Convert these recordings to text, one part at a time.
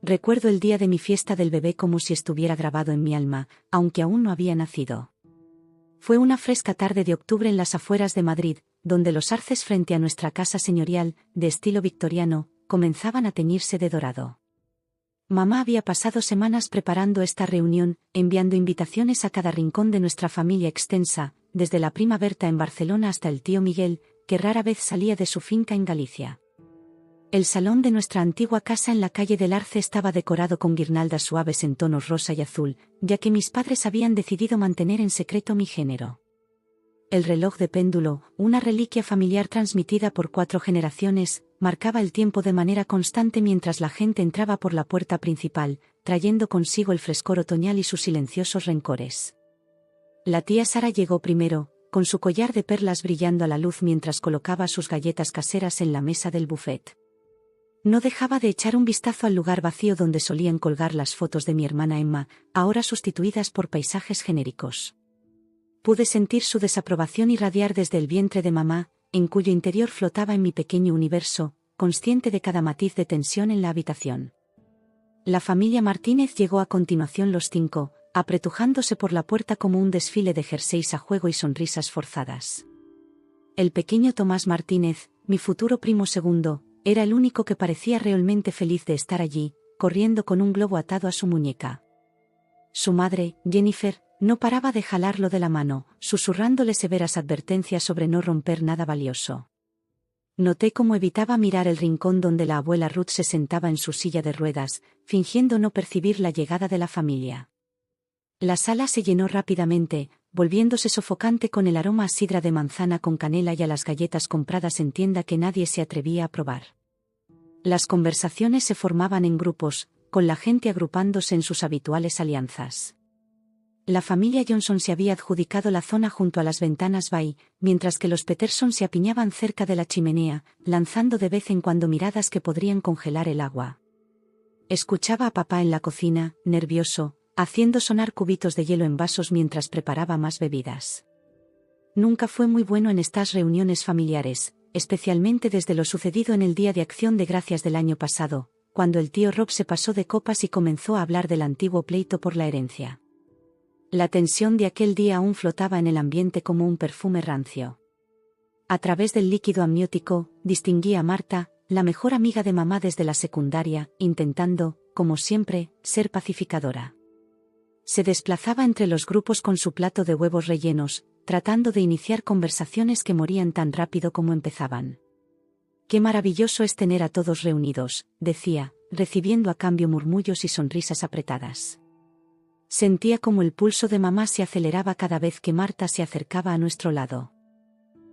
Recuerdo el día de mi fiesta del bebé como si estuviera grabado en mi alma, aunque aún no había nacido. Fue una fresca tarde de octubre en las afueras de Madrid, donde los arces frente a nuestra casa señorial, de estilo victoriano, comenzaban a teñirse de dorado. Mamá había pasado semanas preparando esta reunión, enviando invitaciones a cada rincón de nuestra familia extensa, desde la prima Berta en Barcelona hasta el tío Miguel, que rara vez salía de su finca en Galicia. El salón de nuestra antigua casa en la calle del Arce estaba decorado con guirnaldas suaves en tonos rosa y azul, ya que mis padres habían decidido mantener en secreto mi género. El reloj de péndulo, una reliquia familiar transmitida por 4 generaciones, marcaba el tiempo de manera constante mientras la gente entraba por la puerta principal, trayendo consigo el frescor otoñal y sus silenciosos rencores. La tía Sara llegó primero, con su collar de perlas brillando a la luz mientras colocaba sus galletas caseras en la mesa del buffet. No dejaba de echar un vistazo al lugar vacío donde solían colgar las fotos de mi hermana Emma, ahora sustituidas por paisajes genéricos. Pude sentir su desaprobación irradiar desde el vientre de mamá, en cuyo interior flotaba en mi pequeño universo, consciente de cada matiz de tensión en la habitación. La familia Martínez llegó a continuación los 5, apretujándose por la puerta como un desfile de jerseys a juego y sonrisas forzadas. El pequeño Tomás Martínez, mi futuro primo segundo, era el único que parecía realmente feliz de estar allí, corriendo con un globo atado a su muñeca. Su madre, Jennifer, no paraba de jalarlo de la mano, susurrándole severas advertencias sobre no romper nada valioso. Noté cómo evitaba mirar el rincón donde la abuela Ruth se sentaba en su silla de ruedas, fingiendo no percibir la llegada de la familia. La sala se llenó rápidamente, volviéndose sofocante con el aroma a sidra de manzana con canela y a las galletas compradas en tienda que nadie se atrevía a probar. Las conversaciones se formaban en grupos, con la gente agrupándose en sus habituales alianzas. La familia Johnson se había adjudicado la zona junto a las ventanas bay, mientras que los Peterson se apiñaban cerca de la chimenea, lanzando de vez en cuando miradas que podrían congelar el agua. Escuchaba a papá en la cocina, nervioso, haciendo sonar cubitos de hielo en vasos mientras preparaba más bebidas. Nunca fue muy bueno en estas reuniones familiares, especialmente desde lo sucedido en el Día de Acción de Gracias del año pasado, cuando el tío Rob se pasó de copas y comenzó a hablar del antiguo pleito por la herencia. La tensión de aquel día aún flotaba en el ambiente como un perfume rancio. A través del líquido amniótico, distinguí a Marta, la mejor amiga de mamá desde la secundaria, intentando, como siempre, ser pacificadora. Se desplazaba entre los grupos con su plato de huevos rellenos, tratando de iniciar conversaciones que morían tan rápido como empezaban. «Qué maravilloso es tener a todos reunidos», decía, recibiendo a cambio murmullos y sonrisas apretadas. Sentía como el pulso de mamá se aceleraba cada vez que Marta se acercaba a nuestro lado.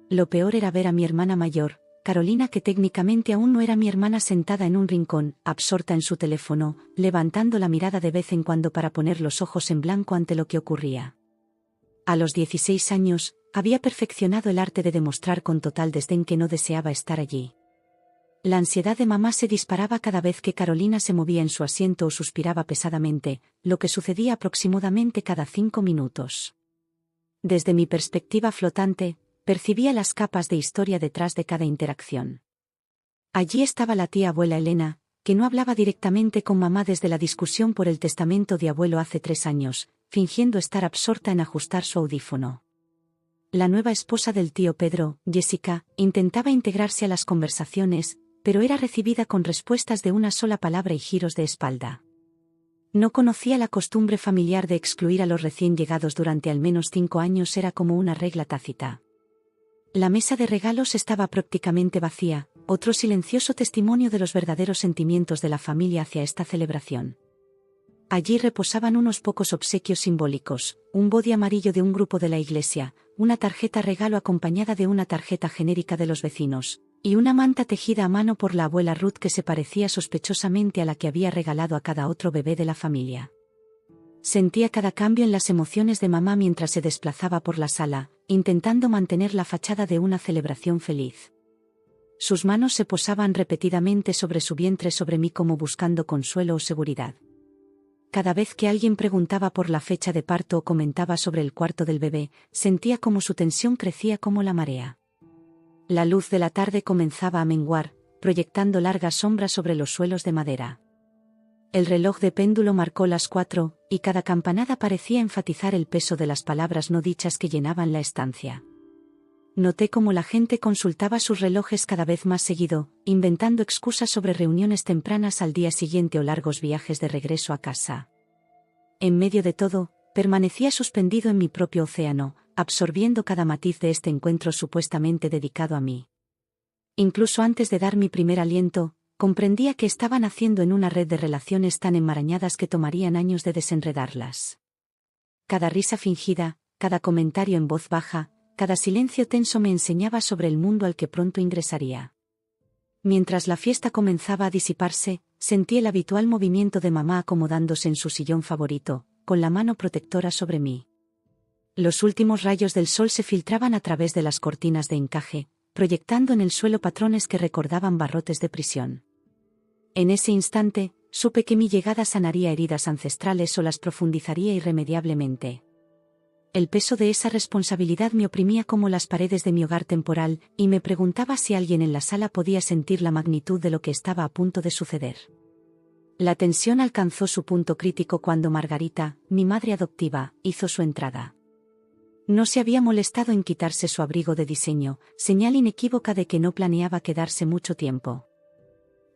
Lo peor era ver a mi hermana mayor, Carolina, que técnicamente aún no era mi hermana, sentada en un rincón, absorta en su teléfono, levantando la mirada de vez en cuando para poner los ojos en blanco ante lo que ocurría. A los 16 años, había perfeccionado el arte de demostrar con total desdén que no deseaba estar allí. La ansiedad de mamá se disparaba cada vez que Carolina se movía en su asiento o suspiraba pesadamente, lo que sucedía aproximadamente cada 5 minutos. Desde mi perspectiva flotante, percibía las capas de historia detrás de cada interacción. Allí estaba la tía abuela Elena, que no hablaba directamente con mamá desde la discusión por el testamento de abuelo hace 3 años, fingiendo estar absorta en ajustar su audífono. La nueva esposa del tío Pedro, Jessica, intentaba integrarse a las conversaciones, pero era recibida con respuestas de una sola palabra y giros de espalda. No conocía la costumbre familiar de excluir a los recién llegados durante al menos 5 años, era como una regla tácita. La mesa de regalos estaba prácticamente vacía, otro silencioso testimonio de los verdaderos sentimientos de la familia hacia esta celebración. Allí reposaban unos pocos obsequios simbólicos, un bodi amarillo de un grupo de la iglesia, una tarjeta regalo acompañada de una tarjeta genérica de los vecinos, y una manta tejida a mano por la abuela Ruth que se parecía sospechosamente a la que había regalado a cada otro bebé de la familia. Sentía cada cambio en las emociones de mamá mientras se desplazaba por la sala, intentando mantener la fachada de una celebración feliz. Sus manos se posaban repetidamente sobre su vientre sobre mí como buscando consuelo o seguridad. Cada vez que alguien preguntaba por la fecha de parto o comentaba sobre el cuarto del bebé, sentía como su tensión crecía como la marea. La luz de la tarde comenzaba a menguar, proyectando largas sombras sobre los suelos de madera. El reloj de péndulo marcó las 4, y cada campanada parecía enfatizar el peso de las palabras no dichas que llenaban la estancia. Noté cómo la gente consultaba sus relojes cada vez más seguido, inventando excusas sobre reuniones tempranas al día siguiente o largos viajes de regreso a casa. En medio de todo, permanecía suspendido en mi propio océano, absorbiendo cada matiz de este encuentro supuestamente dedicado a mí. Incluso antes de dar mi primer aliento, comprendía que estaba naciendo en una red de relaciones tan enmarañadas que tomarían años de desenredarlas. Cada risa fingida, cada comentario en voz baja, cada silencio tenso me enseñaba sobre el mundo al que pronto ingresaría. Mientras la fiesta comenzaba a disiparse, sentí el habitual movimiento de mamá acomodándose en su sillón favorito, con la mano protectora sobre mí. Los últimos rayos del sol se filtraban a través de las cortinas de encaje, proyectando en el suelo patrones que recordaban barrotes de prisión. En ese instante, supe que mi llegada sanaría heridas ancestrales o las profundizaría irremediablemente. El peso de esa responsabilidad me oprimía como las paredes de mi hogar temporal, y me preguntaba si alguien en la sala podía sentir la magnitud de lo que estaba a punto de suceder. La tensión alcanzó su punto crítico cuando Margarita, mi madre adoptiva, hizo su entrada. No se había molestado en quitarse su abrigo de diseño, señal inequívoca de que no planeaba quedarse mucho tiempo.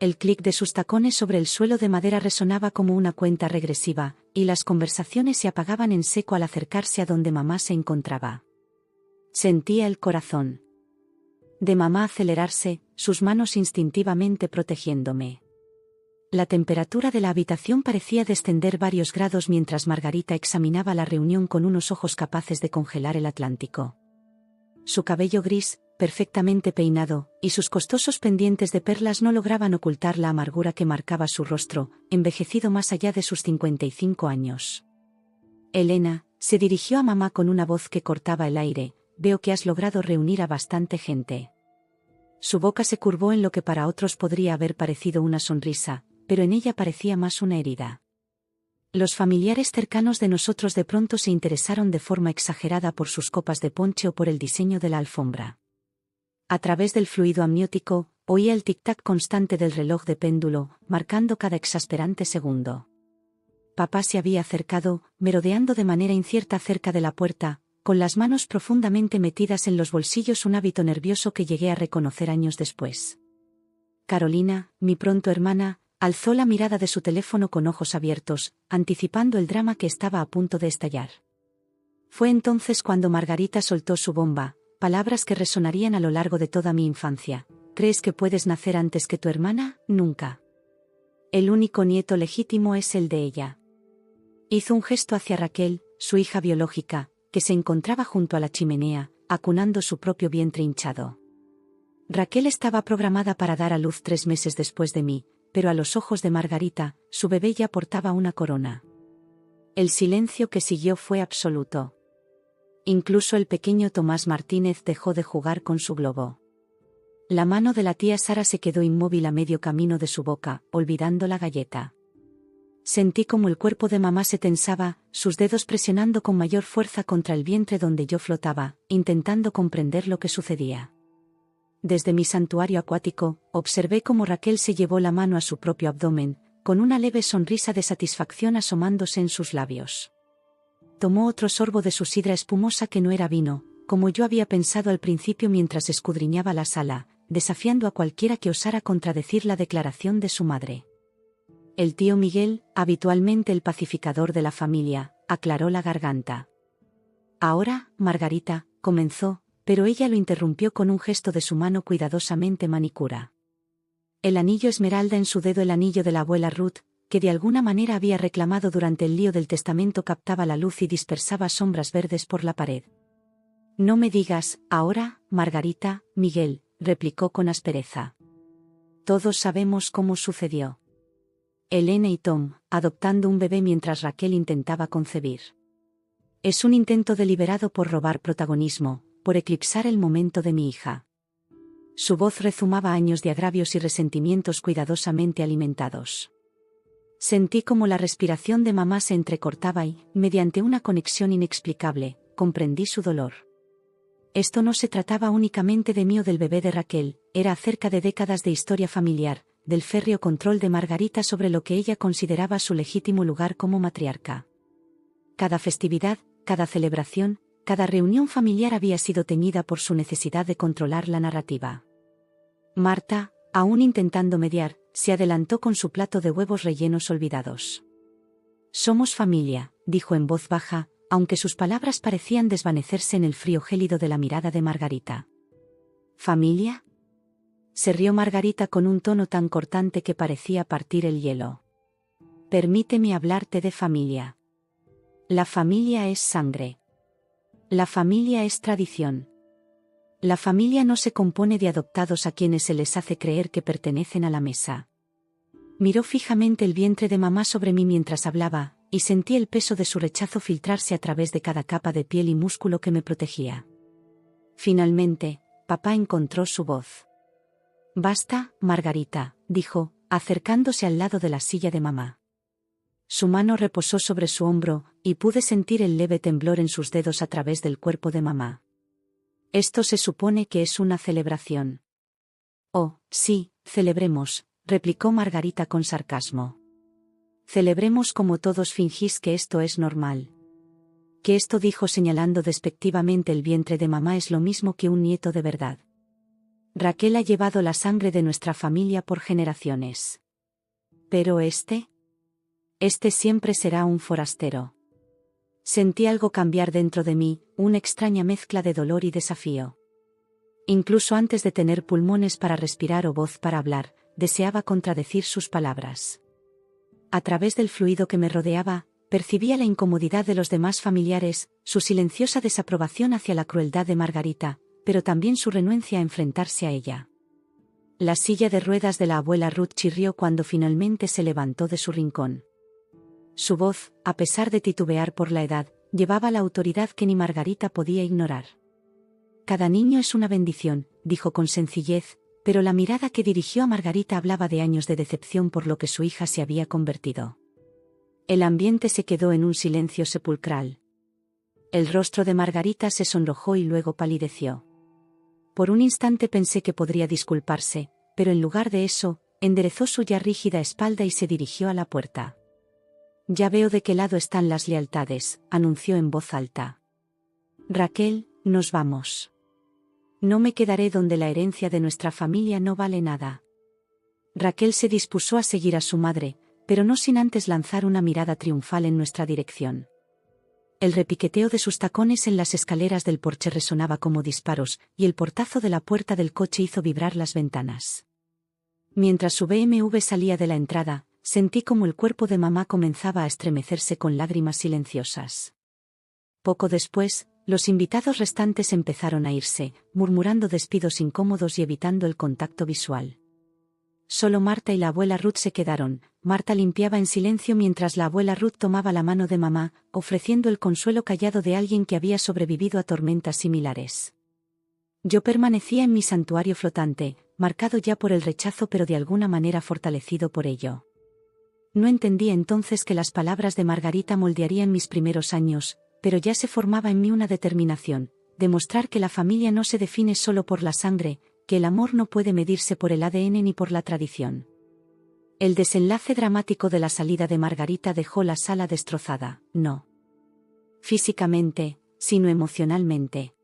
El clic de sus tacones sobre el suelo de madera resonaba como una cuenta regresiva, y las conversaciones se apagaban en seco al acercarse a donde mamá se encontraba. Sentía el corazón de mamá acelerarse, sus manos instintivamente protegiéndome. La temperatura de la habitación parecía descender varios grados mientras Margarita examinaba la reunión con unos ojos capaces de congelar el Atlántico. Su cabello gris, perfectamente peinado, y sus costosos pendientes de perlas no lograban ocultar la amargura que marcaba su rostro, envejecido más allá de sus 55 años. Elena, se dirigió a mamá con una voz que cortaba el aire, veo que has logrado reunir a bastante gente. Su boca se curvó en lo que para otros podría haber parecido una sonrisa, pero en ella parecía más una herida. Los familiares cercanos de nosotros de pronto se interesaron de forma exagerada por sus copas de ponche o por el diseño de la alfombra. A través del fluido amniótico, oía el tic-tac constante del reloj de péndulo, marcando cada exasperante segundo. Papá se había acercado, merodeando de manera incierta cerca de la puerta, con las manos profundamente metidas en los bolsillos, un hábito nervioso que llegué a reconocer años después. Carolina, mi pronto hermana, alzó la mirada de su teléfono con ojos abiertos, anticipando el drama que estaba a punto de estallar. Fue entonces cuando Margarita soltó su bomba, palabras que resonarían a lo largo de toda mi infancia. ¿Crees que puedes nacer antes que tu hermana? Nunca. El único nieto legítimo es el de ella. Hizo un gesto hacia Raquel, su hija biológica, que se encontraba junto a la chimenea, acunando su propio vientre hinchado. Raquel estaba programada para dar a luz 3 meses después de mí, pero a los ojos de Margarita, su bebé ya portaba una corona. El silencio que siguió fue absoluto. Incluso el pequeño Tomás Martínez dejó de jugar con su globo. La mano de la tía Sara se quedó inmóvil a medio camino de su boca, olvidando la galleta. Sentí como el cuerpo de mamá se tensaba, sus dedos presionando con mayor fuerza contra el vientre donde yo flotaba, intentando comprender lo que sucedía. Desde mi santuario acuático, observé cómo Raquel se llevó la mano a su propio abdomen, con una leve sonrisa de satisfacción asomándose en sus labios. Tomó otro sorbo de su sidra espumosa que no era vino, como yo había pensado al principio mientras escudriñaba la sala, desafiando a cualquiera que osara contradecir la declaración de su madre. El tío Miguel, habitualmente el pacificador de la familia, aclaró la garganta. Ahora, Margarita, comenzó, pero ella lo interrumpió con un gesto de su mano cuidadosamente manicura. El anillo esmeralda en su dedo, el anillo de la abuela Ruth, que de alguna manera había reclamado durante el lío del testamento, captaba la luz y dispersaba sombras verdes por la pared. No me digas, ahora, Margarita, Miguel, replicó con aspereza. Todos sabemos cómo sucedió. Elena y Tom, adoptando un bebé mientras Raquel intentaba concebir. Es un intento deliberado por robar protagonismo, por eclipsar el momento de mi hija. Su voz rezumaba años de agravios y resentimientos cuidadosamente alimentados. Sentí como la respiración de mamá se entrecortaba y, mediante una conexión inexplicable, comprendí su dolor. Esto no se trataba únicamente de mí o del bebé de Raquel, era acerca de décadas de historia familiar, del férreo control de Margarita sobre lo que ella consideraba su legítimo lugar como matriarca. Cada festividad, cada celebración, cada reunión familiar había sido teñida por su necesidad de controlar la narrativa. Marta, aún intentando mediar, se adelantó con su plato de huevos rellenos olvidados. «Somos familia», dijo en voz baja, aunque sus palabras parecían desvanecerse en el frío gélido de la mirada de Margarita. «¿Familia?», se rió Margarita con un tono tan cortante que parecía partir el hielo. «Permíteme hablarte de familia. La familia es sangre. La familia es tradición. La familia no se compone de adoptados a quienes se les hace creer que pertenecen a la mesa». Miró fijamente el vientre de mamá sobre mí mientras hablaba, y sentí el peso de su rechazo filtrarse a través de cada capa de piel y músculo que me protegía. Finalmente, papá encontró su voz. «Basta, Margarita», dijo, acercándose al lado de la silla de mamá. Su mano reposó sobre su hombro, y pude sentir el leve temblor en sus dedos a través del cuerpo de mamá. «Esto se supone que es una celebración». «Oh, sí, celebremos», replicó Margarita con sarcasmo. «Celebremos como todos fingís que esto es normal». Que esto, dijo señalando despectivamente el vientre de mamá, es lo mismo que un nieto de verdad. Raquel ha llevado la sangre de nuestra familia por generaciones. Pero este siempre será un forastero. Sentí algo cambiar dentro de mí, una extraña mezcla de dolor y desafío. Incluso antes de tener pulmones para respirar o voz para hablar, deseaba contradecir sus palabras. A través del fluido que me rodeaba, percibía la incomodidad de los demás familiares, su silenciosa desaprobación hacia la crueldad de Margarita, pero también su renuencia a enfrentarse a ella. La silla de ruedas de la abuela Ruth chirrió cuando finalmente se levantó de su rincón. Su voz, a pesar de titubear por la edad, llevaba la autoridad que ni Margarita podía ignorar. «Cada niño es una bendición», dijo con sencillez, pero la mirada que dirigió a Margarita hablaba de años de decepción por lo que su hija se había convertido. El ambiente se quedó en un silencio sepulcral. El rostro de Margarita se sonrojó y luego palideció. Por un instante pensé que podría disculparse, pero en lugar de eso, enderezó su ya rígida espalda y se dirigió a la puerta. «Ya veo de qué lado están las lealtades», anunció en voz alta. «Raquel, nos vamos. No me quedaré donde la herencia de nuestra familia no vale nada». Raquel se dispuso a seguir a su madre, pero no sin antes lanzar una mirada triunfal en nuestra dirección. El repiqueteo de sus tacones en las escaleras del porche resonaba como disparos, y el portazo de la puerta del coche hizo vibrar las ventanas. Mientras su BMW salía de la entrada, sentí como el cuerpo de mamá comenzaba a estremecerse con lágrimas silenciosas. Poco después, los invitados restantes empezaron a irse, murmurando despidos incómodos y evitando el contacto visual. Solo Marta y la abuela Ruth se quedaron. Marta limpiaba en silencio mientras la abuela Ruth tomaba la mano de mamá, ofreciendo el consuelo callado de alguien que había sobrevivido a tormentas similares. Yo permanecía en mi santuario flotante, marcado ya por el rechazo pero de alguna manera fortalecido por ello. No entendía entonces que las palabras de Margarita moldearían mis primeros años, pero ya se formaba en mí una determinación: demostrar que la familia no se define solo por la sangre, que el amor no puede medirse por el ADN ni por la tradición. El desenlace dramático de la salida de Margarita dejó la sala destrozada, no físicamente, sino emocionalmente.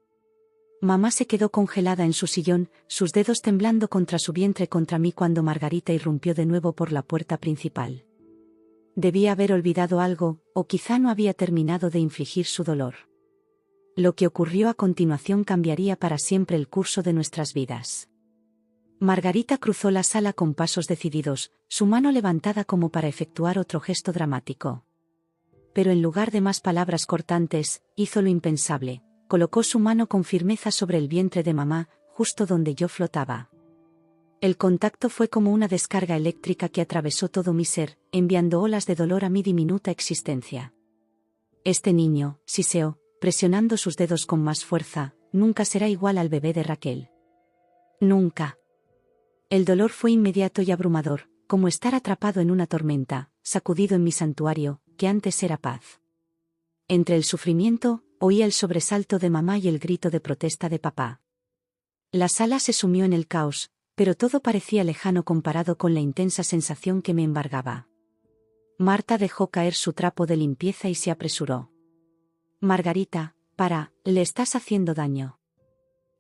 Mamá se quedó congelada en su sillón, sus dedos temblando contra su vientre contra mí cuando Margarita irrumpió de nuevo por la puerta principal. Debía haber olvidado algo, o quizá no había terminado de infligir su dolor. Lo que ocurrió a continuación cambiaría para siempre el curso de nuestras vidas. Margarita cruzó la sala con pasos decididos, su mano levantada como para efectuar otro gesto dramático. Pero en lugar de más palabras cortantes, hizo lo impensable: colocó su mano con firmeza sobre el vientre de mamá, justo donde yo flotaba. El contacto fue como una descarga eléctrica que atravesó todo mi ser, enviando olas de dolor a mi diminuta existencia. Este niño, siseó, presionando sus dedos con más fuerza, nunca será igual al bebé de Raquel. Nunca. El dolor fue inmediato y abrumador, como estar atrapado en una tormenta, sacudido en mi santuario, que antes era paz. Entre el sufrimiento, oía el sobresalto de mamá y el grito de protesta de papá. La sala se sumió en el caos, pero todo parecía lejano comparado con la intensa sensación que me embargaba. Marta dejó caer su trapo de limpieza y se apresuró. Margarita, le estás haciendo daño.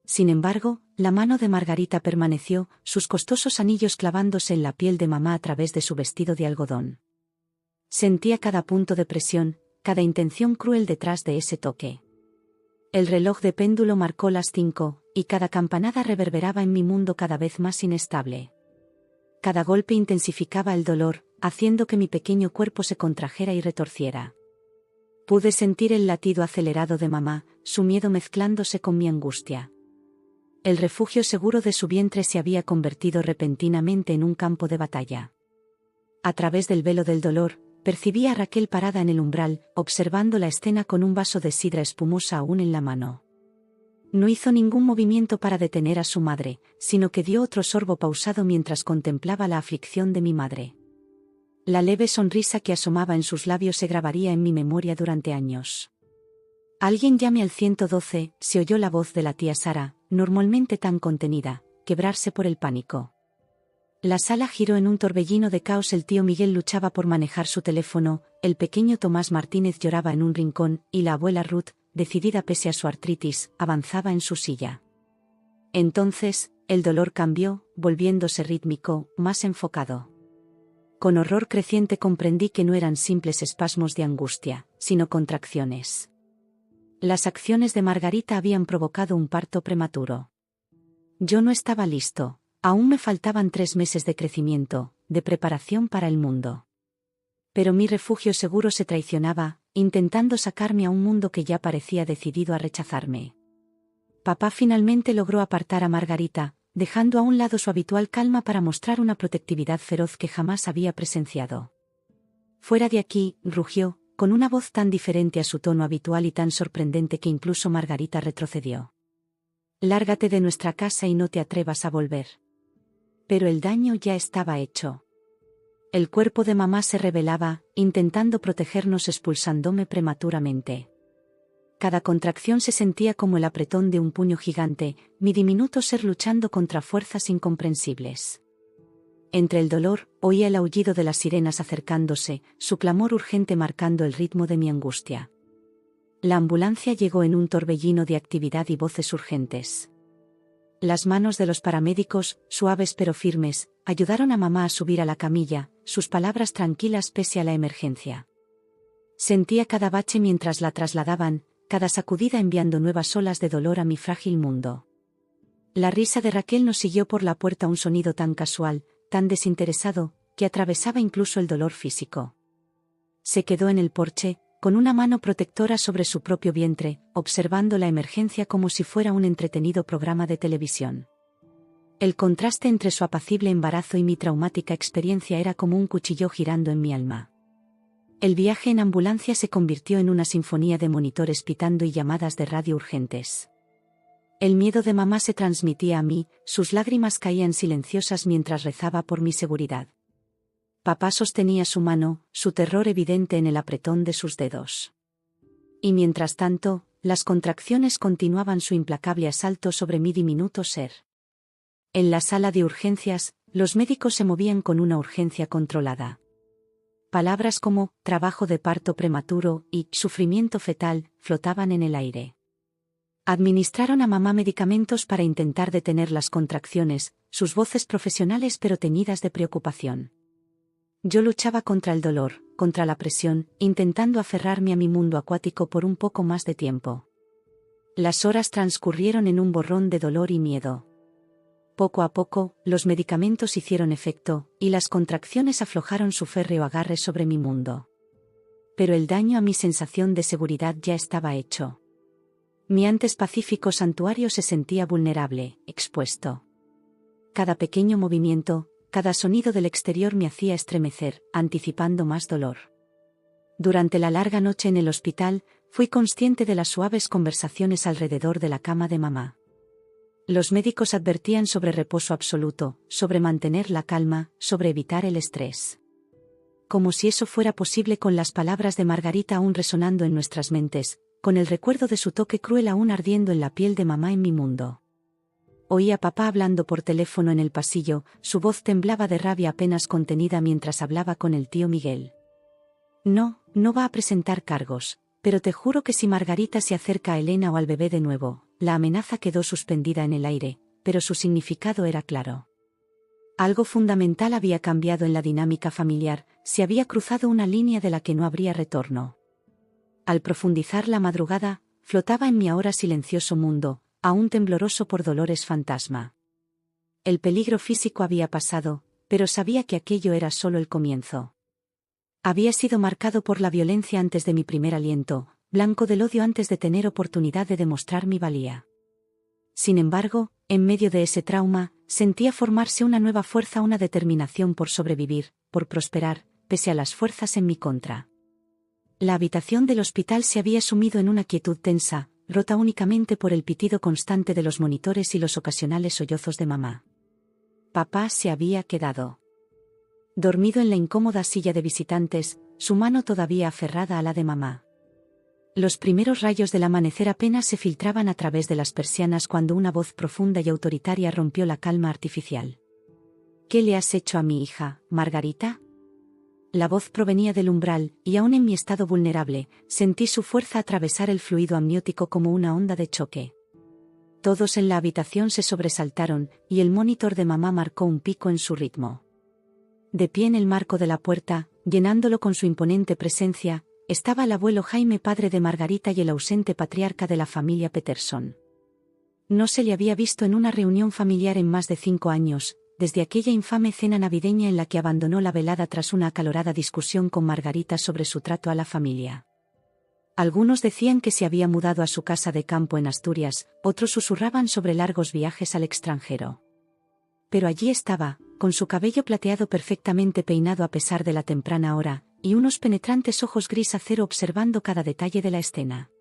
Sin embargo, la mano de Margarita permaneció, sus costosos anillos clavándose en la piel de mamá a través de su vestido de algodón. Sentía cada punto de presión, cada intención cruel detrás de ese toque. El reloj de péndulo marcó las 5, y cada campanada reverberaba en mi mundo cada vez más inestable. Cada golpe intensificaba el dolor, haciendo que mi pequeño cuerpo se contrajera y retorciera. Pude sentir el latido acelerado de mamá, su miedo mezclándose con mi angustia. El refugio seguro de su vientre se había convertido repentinamente en un campo de batalla. A través del velo del dolor, percibí a Raquel parada en el umbral, observando la escena con un vaso de sidra espumosa aún en la mano. No hizo ningún movimiento para detener a su madre, sino que dio otro sorbo pausado mientras contemplaba la aflicción de mi madre. La leve sonrisa que asomaba en sus labios se grabaría en mi memoria durante años. Alguien llame al 112, se oyó la voz de la tía Sara, normalmente tan contenida, quebrarse por el pánico. La sala giró en un torbellino de caos. El tío Miguel luchaba por manejar su teléfono, el pequeño Tomás Martínez lloraba en un rincón, y la abuela Ruth, decidida pese a su artritis, avanzaba en su silla. Entonces, el dolor cambió, volviéndose rítmico, más enfocado. Con horror creciente comprendí que no eran simples espasmos de angustia, sino contracciones. Las acciones de Margarita habían provocado un parto prematuro. Yo no estaba listo. Aún me faltaban 3 meses de crecimiento, de preparación para el mundo. Pero mi refugio seguro se traicionaba, intentando sacarme a un mundo que ya parecía decidido a rechazarme. Papá finalmente logró apartar a Margarita, dejando a un lado su habitual calma para mostrar una protectividad feroz que jamás había presenciado. «Fuera de aquí», rugió, con una voz tan diferente a su tono habitual y tan sorprendente que incluso Margarita retrocedió. «Lárgate de nuestra casa y no te atrevas a volver». Pero el daño ya estaba hecho. El cuerpo de mamá se rebelaba, intentando protegernos expulsándome prematuramente. Cada contracción se sentía como el apretón de un puño gigante, mi diminuto ser luchando contra fuerzas incomprensibles. Entre el dolor, oía el aullido de las sirenas acercándose, su clamor urgente marcando el ritmo de mi angustia. La ambulancia llegó en un torbellino de actividad y voces urgentes. Las manos de los paramédicos, suaves pero firmes, ayudaron a mamá a subir a la camilla, sus palabras tranquilas pese a la emergencia. Sentía cada bache mientras la trasladaban, cada sacudida enviando nuevas olas de dolor a mi frágil mundo. La risa de Raquel nos siguió por la puerta, un sonido tan casual, tan desinteresado, que atravesaba incluso el dolor físico. Se quedó en el porche, con una mano protectora sobre su propio vientre, observando la emergencia como si fuera un entretenido programa de televisión. El contraste entre su apacible embarazo y mi traumática experiencia era como un cuchillo girando en mi alma. El viaje en ambulancia se convirtió en una sinfonía de monitores pitando y llamadas de radio urgentes. El miedo de mamá se transmitía a mí, sus lágrimas caían silenciosas mientras rezaba por mi seguridad. Papá sostenía su mano, su terror evidente en el apretón de sus dedos. Y mientras tanto, las contracciones continuaban su implacable asalto sobre mi diminuto ser. En la sala de urgencias, los médicos se movían con una urgencia controlada. Palabras como «trabajo de parto prematuro» y «sufrimiento fetal» flotaban en el aire. Administraron a mamá medicamentos para intentar detener las contracciones, sus voces profesionales pero teñidas de preocupación. Yo luchaba contra el dolor, contra la presión, intentando aferrarme a mi mundo acuático por un poco más de tiempo. Las horas transcurrieron en un borrón de dolor y miedo. Poco a poco, los medicamentos hicieron efecto, y las contracciones aflojaron su férreo agarre sobre mi mundo. Pero el daño a mi sensación de seguridad ya estaba hecho. Mi antes pacífico santuario se sentía vulnerable, expuesto. Cada pequeño movimiento, cada sonido del exterior me hacía estremecer, anticipando más dolor. Durante la larga noche en el hospital, fui consciente de las suaves conversaciones alrededor de la cama de mamá. Los médicos advertían sobre reposo absoluto, sobre mantener la calma, sobre evitar el estrés. Como si eso fuera posible con las palabras de Margarita aún resonando en nuestras mentes, con el recuerdo de su toque cruel aún ardiendo en la piel de mamá en mi mundo. Oí a papá hablando por teléfono en el pasillo, su voz temblaba de rabia apenas contenida mientras hablaba con el tío Miguel. No va a presentar cargos, pero te juro que si Margarita se acerca a Elena o al bebé de nuevo, la amenaza quedó suspendida en el aire, pero su significado era claro. Algo fundamental había cambiado en la dinámica familiar, se había cruzado una línea de la que no habría retorno. Al profundizar la madrugada, flotaba en mi ahora silencioso mundo, aún tembloroso por dolores fantasma. El peligro físico había pasado, pero sabía que aquello era solo el comienzo. Había sido marcado por la violencia antes de mi primer aliento, blanco del odio antes de tener oportunidad de demostrar mi valía. Sin embargo, en medio de ese trauma, sentía formarse una nueva fuerza, una determinación por sobrevivir, por prosperar, pese a las fuerzas en mi contra. La habitación del hospital se había sumido en una quietud tensa, rota únicamente por el pitido constante de los monitores y los ocasionales sollozos de mamá. Papá se había quedado dormido en la incómoda silla de visitantes, su mano todavía aferrada a la de mamá. Los primeros rayos del amanecer apenas se filtraban a través de las persianas cuando una voz profunda y autoritaria rompió la calma artificial. ¿Qué le has hecho a mi hija, Margarita? La voz provenía del umbral, y aún en mi estado vulnerable, sentí su fuerza atravesar el fluido amniótico como una onda de choque. Todos en la habitación se sobresaltaron, y el monitor de mamá marcó un pico en su ritmo. De pie en el marco de la puerta, llenándolo con su imponente presencia, estaba el abuelo Jaime, padre de Margarita y el ausente patriarca de la familia Peterson. No se le había visto en una reunión familiar en más de 5 años, desde aquella infame cena navideña en la que abandonó la velada tras una acalorada discusión con Margarita sobre su trato a la familia. Algunos decían que se había mudado a su casa de campo en Asturias, otros susurraban sobre largos viajes al extranjero. Pero allí estaba, con su cabello plateado perfectamente peinado a pesar de la temprana hora, y unos penetrantes ojos gris acero observando cada detalle de la escena.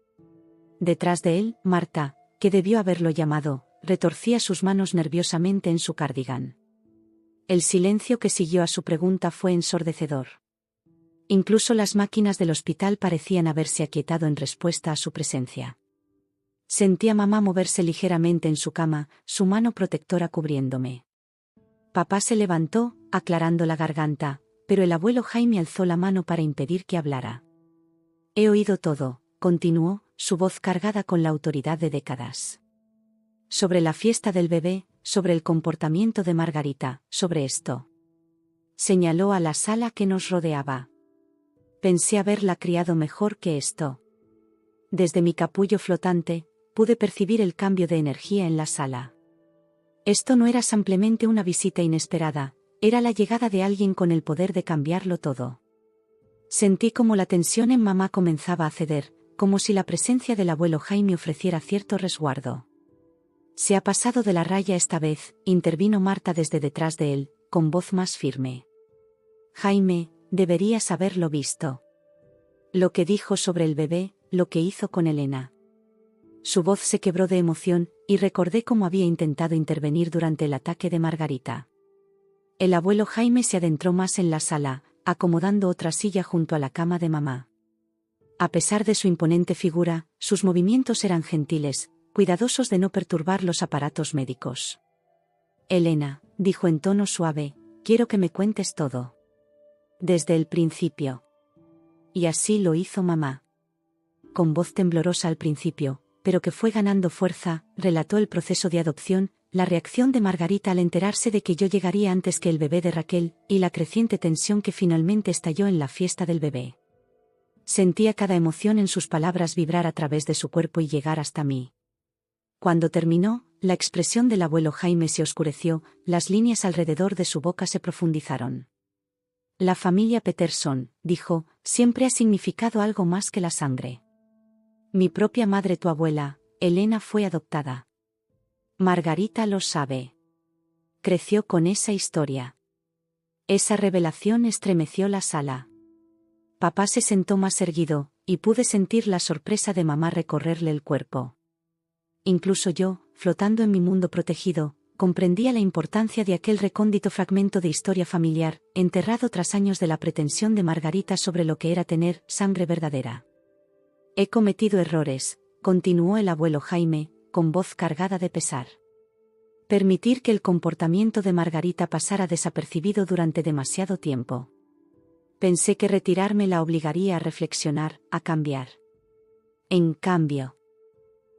Detrás de él, Marta, que debió haberlo llamado, retorcía sus manos nerviosamente en su cardigán. El silencio que siguió a su pregunta fue ensordecedor. Incluso las máquinas del hospital parecían haberse aquietado en respuesta a su presencia. Sentí a mamá moverse ligeramente en su cama, su mano protectora cubriéndome. Papá se levantó, aclarando la garganta, pero el abuelo Jaime alzó la mano para impedir que hablara. He oído todo, continuó, su voz cargada con la autoridad de décadas. Sobre la fiesta del bebé, sobre el comportamiento de Margarita, sobre esto. Señaló a la sala que nos rodeaba. Pensé haberla criado mejor que esto. Desde mi capullo flotante, pude percibir el cambio de energía en la sala. Esto no era simplemente una visita inesperada, era la llegada de alguien con el poder de cambiarlo todo. Sentí como la tensión en mamá comenzaba a ceder, como si la presencia del abuelo Jaime ofreciera cierto resguardo. Se ha pasado de la raya esta vez, intervino Marta desde detrás de él, con voz más firme. Jaime, deberías haberlo visto. Lo que dijo sobre el bebé, lo que hizo con Elena. Su voz se quebró de emoción, y recordé cómo había intentado intervenir durante el ataque de Margarita. El abuelo Jaime se adentró más en la sala, acomodando otra silla junto a la cama de mamá. A pesar de su imponente figura, sus movimientos eran gentiles, cuidadosos de no perturbar los aparatos médicos. Elena, dijo en tono suave, quiero que me cuentes todo. Desde el principio. Y así lo hizo mamá. Con voz temblorosa al principio, pero que fue ganando fuerza, relató el proceso de adopción, la reacción de Margarita al enterarse de que yo llegaría antes que el bebé de Raquel, y la creciente tensión que finalmente estalló en la fiesta del bebé. Sentía cada emoción en sus palabras vibrar a través de su cuerpo y llegar hasta mí. Cuando terminó, la expresión del abuelo Jaime se oscureció, las líneas alrededor de su boca se profundizaron. La familia Peterson, dijo, siempre ha significado algo más que la sangre. Mi propia madre, tu abuela, Elena, fue adoptada. Margarita lo sabe. Creció con esa historia. Esa revelación estremeció la sala. Papá se sentó más erguido, y pude sentir la sorpresa de mamá recorrerle el cuerpo. Incluso yo, flotando en mi mundo protegido, comprendía la importancia de aquel recóndito fragmento de historia familiar, enterrado tras años de la pretensión de Margarita sobre lo que era tener sangre verdadera. He cometido errores, continuó el abuelo Jaime, con voz cargada de pesar. Permitir que el comportamiento de Margarita pasara desapercibido durante demasiado tiempo. Pensé que retirarme la obligaría a reflexionar, a cambiar. En cambio,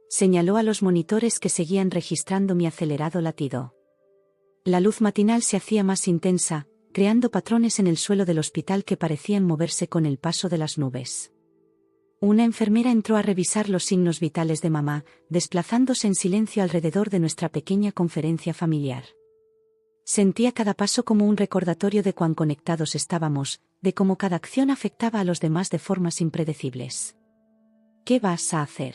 señaló a los monitores que seguían registrando mi acelerado latido. La luz matinal se hacía más intensa, creando patrones en el suelo del hospital que parecían moverse con el paso de las nubes. Una enfermera entró a revisar los signos vitales de mamá, desplazándose en silencio alrededor de nuestra pequeña conferencia familiar. Sentía cada paso como un recordatorio de cuán conectados estábamos, de cómo cada acción afectaba a los demás de formas impredecibles. ¿Qué vas a hacer?,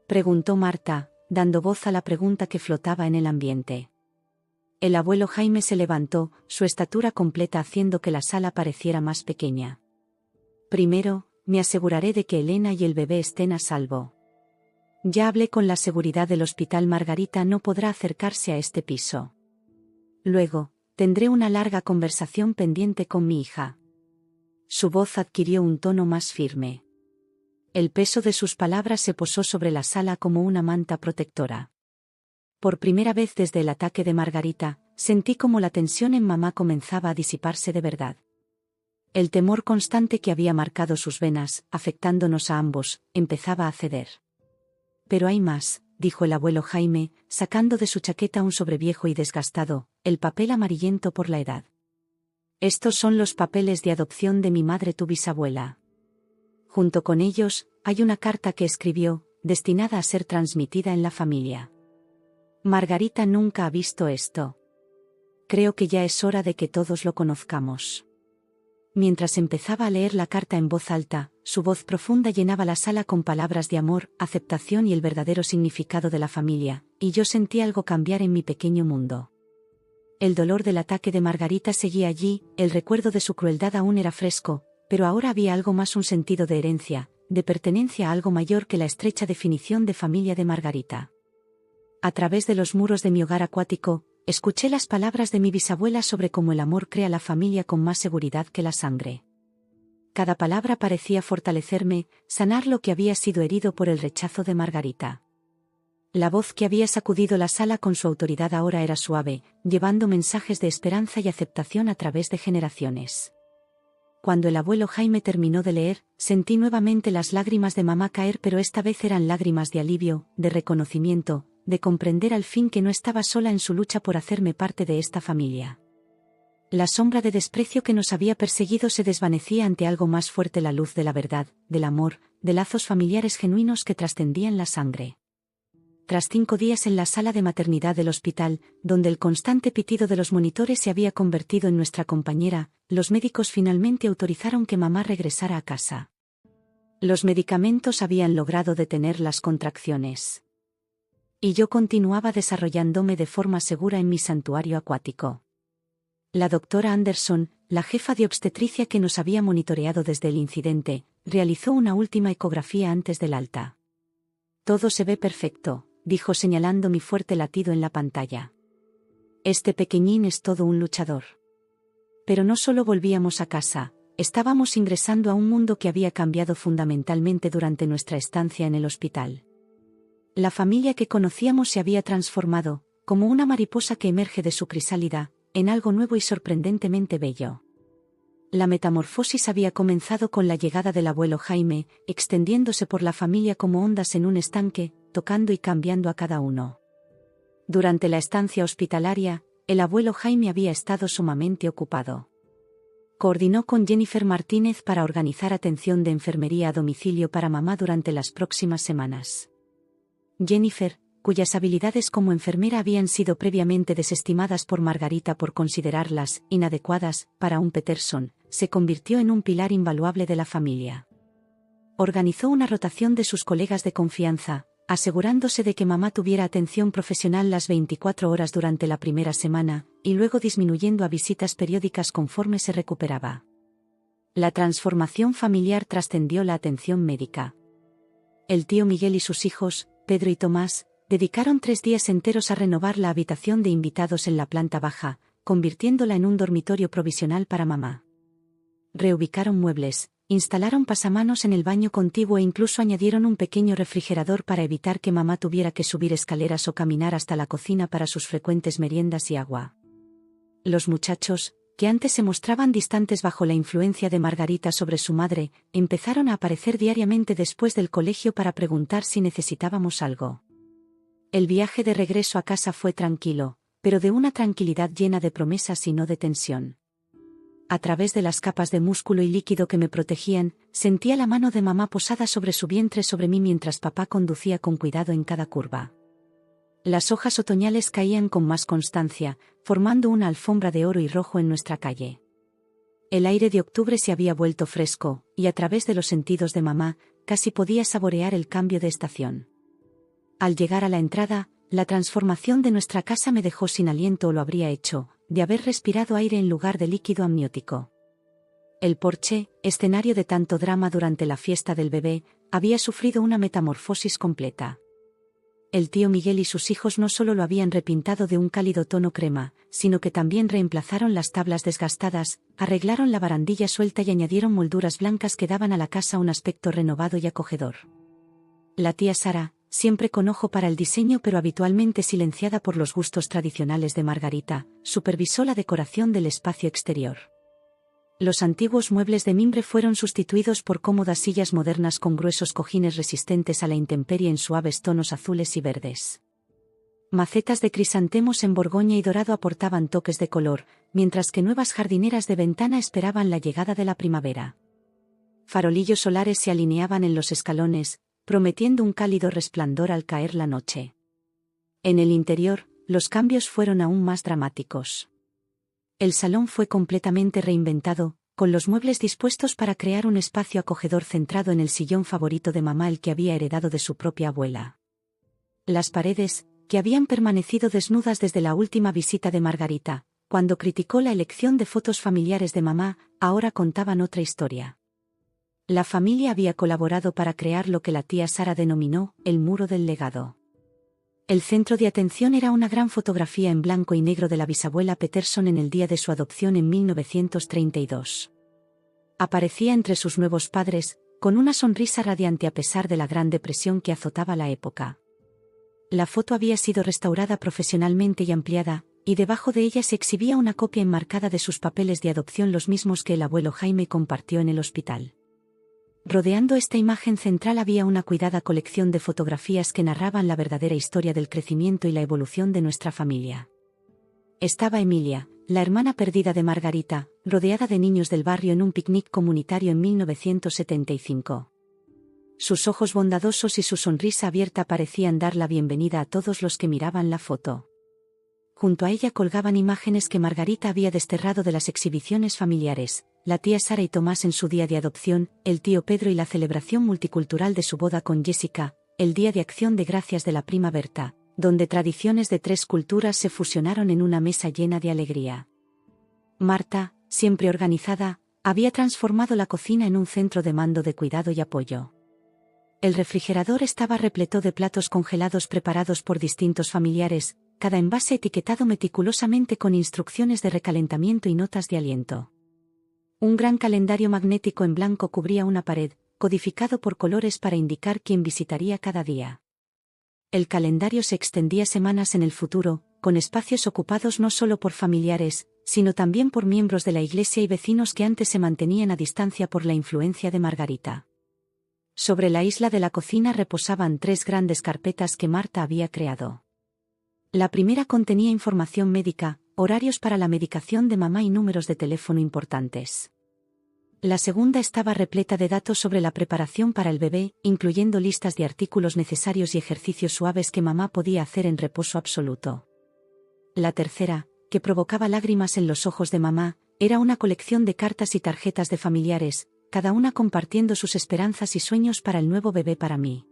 preguntó Marta, dando voz a la pregunta que flotaba en el ambiente. El abuelo Jaime se levantó, su estatura completa haciendo que la sala pareciera más pequeña. Primero, me aseguraré de que Elena y el bebé estén a salvo. Ya hablé con la seguridad del hospital. Margarita no podrá acercarse a este piso. Luego, tendré una larga conversación pendiente con mi hija. Su voz adquirió un tono más firme. El peso de sus palabras se posó sobre la sala como una manta protectora. Por primera vez desde el ataque de Margarita, sentí como la tensión en mamá comenzaba a disiparse de verdad. El temor constante que había marcado sus venas, afectándonos a ambos, empezaba a ceder. Pero hay más, dijo el abuelo Jaime, sacando de su chaqueta un sobreviejo y desgastado, el papel amarillento por la edad. Estos son los papeles de adopción de mi madre, tu bisabuela. Junto con ellos, hay una carta que escribió, destinada a ser transmitida en la familia. Margarita nunca ha visto esto. Creo que ya es hora de que todos lo conozcamos. Mientras empezaba a leer la carta en voz alta, su voz profunda llenaba la sala con palabras de amor, aceptación y el verdadero significado de la familia, y yo sentí algo cambiar en mi pequeño mundo. El dolor del ataque de Margarita seguía allí, el recuerdo de su crueldad aún era fresco, pero ahora había algo más, un sentido de herencia, de pertenencia a algo mayor que la estrecha definición de familia de Margarita. A través de los muros de mi hogar acuático, escuché las palabras de mi bisabuela sobre cómo el amor crea la familia con más seguridad que la sangre. Cada palabra parecía fortalecerme, sanar lo que había sido herido por el rechazo de Margarita. La voz que había sacudido la sala con su autoridad ahora era suave, llevando mensajes de esperanza y aceptación a través de generaciones. Cuando el abuelo Jaime terminó de leer, sentí nuevamente las lágrimas de mamá caer, pero esta vez eran lágrimas de alivio, de reconocimiento, de comprender al fin que no estaba sola en su lucha por hacerme parte de esta familia. La sombra de desprecio que nos había perseguido se desvanecía ante algo más fuerte: la luz de la verdad, del amor, de lazos familiares genuinos que trascendían la sangre. Tras 5 días en la sala de maternidad del hospital, donde el constante pitido de los monitores se había convertido en nuestra compañera, los médicos finalmente autorizaron que mamá regresara a casa. Los medicamentos habían logrado detener las contracciones. Y yo continuaba desarrollándome de forma segura en mi santuario acuático. La doctora Anderson, la jefa de obstetricia que nos había monitoreado desde el incidente, realizó una última ecografía antes del alta. Todo se ve perfecto, dijo señalando mi fuerte latido en la pantalla. Este pequeñín es todo un luchador. Pero no solo volvíamos a casa, estábamos ingresando a un mundo que había cambiado fundamentalmente durante nuestra estancia en el hospital. La familia que conocíamos se había transformado, como una mariposa que emerge de su crisálida, en algo nuevo y sorprendentemente bello. La metamorfosis había comenzado con la llegada del abuelo Jaime, extendiéndose por la familia como ondas en un estanque, tocando y cambiando a cada uno. Durante la estancia hospitalaria, el abuelo Jaime había estado sumamente ocupado. Coordinó con Jennifer Martínez para organizar atención de enfermería a domicilio para mamá durante las próximas semanas. Jennifer, cuyas habilidades como enfermera habían sido previamente desestimadas por Margarita por considerarlas inadecuadas para un Peterson, se convirtió en un pilar invaluable de la familia. Organizó una rotación de sus colegas de confianza, asegurándose de que mamá tuviera atención profesional las 24 horas durante la primera semana, y luego disminuyendo a visitas periódicas conforme se recuperaba. La transformación familiar trascendió la atención médica. El tío Miguel y sus hijos, Pedro y Tomás, dedicaron 3 días enteros a renovar la habitación de invitados en la planta baja, convirtiéndola en un dormitorio provisional para mamá. Reubicaron muebles, instalaron pasamanos en el baño contiguo e incluso añadieron un pequeño refrigerador para evitar que mamá tuviera que subir escaleras o caminar hasta la cocina para sus frecuentes meriendas y agua. Los muchachos, que antes se mostraban distantes bajo la influencia de Margarita sobre su madre, empezaron a aparecer diariamente después del colegio para preguntar si necesitábamos algo. El viaje de regreso a casa fue tranquilo, pero de una tranquilidad llena de promesas y no de tensión. A través de las capas de músculo y líquido que me protegían, sentía la mano de mamá posada sobre su vientre sobre mí mientras papá conducía con cuidado en cada curva. Las hojas otoñales caían con más constancia, formando una alfombra de oro y rojo en nuestra calle. El aire de octubre se había vuelto fresco, y a través de los sentidos de mamá, casi podía saborear el cambio de estación. Al llegar a la entrada, la transformación de nuestra casa me dejó sin aliento o lo habría hecho, de haber respirado aire en lugar de líquido amniótico. El porche, escenario de tanto drama durante la fiesta del bebé, había sufrido una metamorfosis completa. El tío Miguel y sus hijos no solo lo habían repintado de un cálido tono crema, sino que también reemplazaron las tablas desgastadas, arreglaron la barandilla suelta y añadieron molduras blancas que daban a la casa un aspecto renovado y acogedor. La tía Sara, siempre con ojo para el diseño pero habitualmente silenciada por los gustos tradicionales de Margarita, supervisó la decoración del espacio exterior. Los antiguos muebles de mimbre fueron sustituidos por cómodas sillas modernas con gruesos cojines resistentes a la intemperie en suaves tonos azules y verdes. Macetas de crisantemos en borgoña y dorado aportaban toques de color, mientras que nuevas jardineras de ventana esperaban la llegada de la primavera. Farolillos solares se alineaban en los escalones, prometiendo un cálido resplandor al caer la noche. En el interior, los cambios fueron aún más dramáticos. El salón fue completamente reinventado, con los muebles dispuestos para crear un espacio acogedor centrado en el sillón favorito de mamá, el que había heredado de su propia abuela. Las paredes, que habían permanecido desnudas desde la última visita de Margarita, cuando criticó la elección de fotos familiares de mamá, ahora contaban otra historia. La familia había colaborado para crear lo que la tía Sara denominó el muro del legado. El centro de atención era una gran fotografía en blanco y negro de la bisabuela Peterson en el día de su adopción en 1932. Aparecía entre sus nuevos padres, con una sonrisa radiante a pesar de la gran depresión que azotaba la época. La foto había sido restaurada profesionalmente y ampliada, y debajo de ella se exhibía una copia enmarcada de sus papeles de adopción, los mismos que el abuelo Jaime compartió en el hospital. Rodeando esta imagen central había una cuidada colección de fotografías que narraban la verdadera historia del crecimiento y la evolución de nuestra familia. Estaba Emilia, la hermana perdida de Margarita, rodeada de niños del barrio en un picnic comunitario en 1975. Sus ojos bondadosos y su sonrisa abierta parecían dar la bienvenida a todos los que miraban la foto. Junto a ella colgaban imágenes que Margarita había desterrado de las exhibiciones familiares, la tía Sara y Tomás en su día de adopción, el tío Pedro y la celebración multicultural de su boda con Jessica, el día de acción de gracias de la prima Berta, donde tradiciones de 3 culturas se fusionaron en una mesa llena de alegría. Marta, siempre organizada, había transformado la cocina en un centro de mando de cuidado y apoyo. El refrigerador estaba repleto de platos congelados preparados por distintos familiares, cada envase etiquetado meticulosamente con instrucciones de recalentamiento y notas de aliento. Un gran calendario magnético en blanco cubría una pared, codificado por colores para indicar quién visitaría cada día. El calendario se extendía semanas en el futuro, con espacios ocupados no solo por familiares, sino también por miembros de la iglesia y vecinos que antes se mantenían a distancia por la influencia de Margarita. Sobre la isla de la cocina reposaban 3 grandes carpetas que Marta había creado. La primera contenía información médica, horarios para la medicación de mamá y números de teléfono importantes. La segunda estaba repleta de datos sobre la preparación para el bebé, incluyendo listas de artículos necesarios y ejercicios suaves que mamá podía hacer en reposo absoluto. La tercera, que provocaba lágrimas en los ojos de mamá, era una colección de cartas y tarjetas de familiares, cada una compartiendo sus esperanzas y sueños para el nuevo bebé para mí.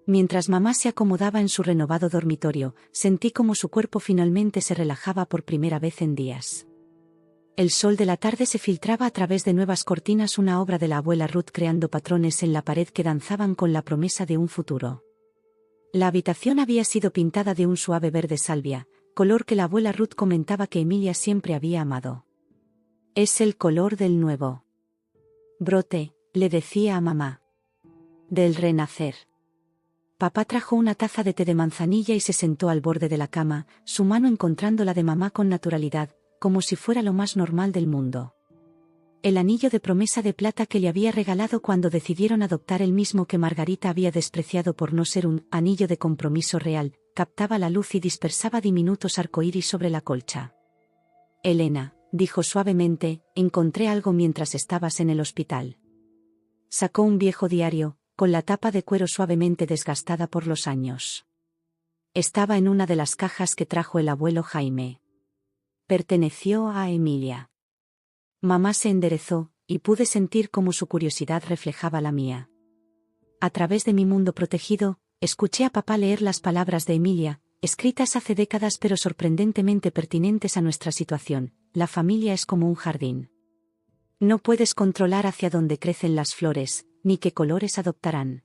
Mientras mamá se acomodaba en su renovado dormitorio, sentí como su cuerpo finalmente se relajaba por primera vez en días. El sol de la tarde se filtraba a través de nuevas cortinas, una obra de la abuela Ruth creando patrones en la pared que danzaban con la promesa de un futuro. La habitación había sido pintada de un suave verde salvia, color que la abuela Ruth comentaba que Emilia siempre había amado. Es el color del nuevo Brote, le decía a mamá. Del renacer. Papá trajo una taza de té de manzanilla y se sentó al borde de la cama, su mano encontrando la de mamá con naturalidad, como si fuera lo más normal del mundo. El anillo de promesa de plata que le había regalado cuando decidieron adoptar el mismo que Margarita había despreciado por no ser un anillo de compromiso real, captaba la luz y dispersaba diminutos arcoíris sobre la colcha. Elena, dijo suavemente, encontré algo mientras estabas en el hospital. Sacó un viejo diario, con la tapa de cuero suavemente desgastada por los años. Estaba en una de las cajas que trajo el abuelo Jaime. Perteneció a Emilia. Mamá se enderezó, y pude sentir cómo su curiosidad reflejaba la mía. A través de mi mundo protegido, escuché a papá leer las palabras de Emilia, escritas hace décadas pero sorprendentemente pertinentes a nuestra situación. La familia es como un jardín. No puedes controlar hacia dónde crecen las flores, ni qué colores adoptarán.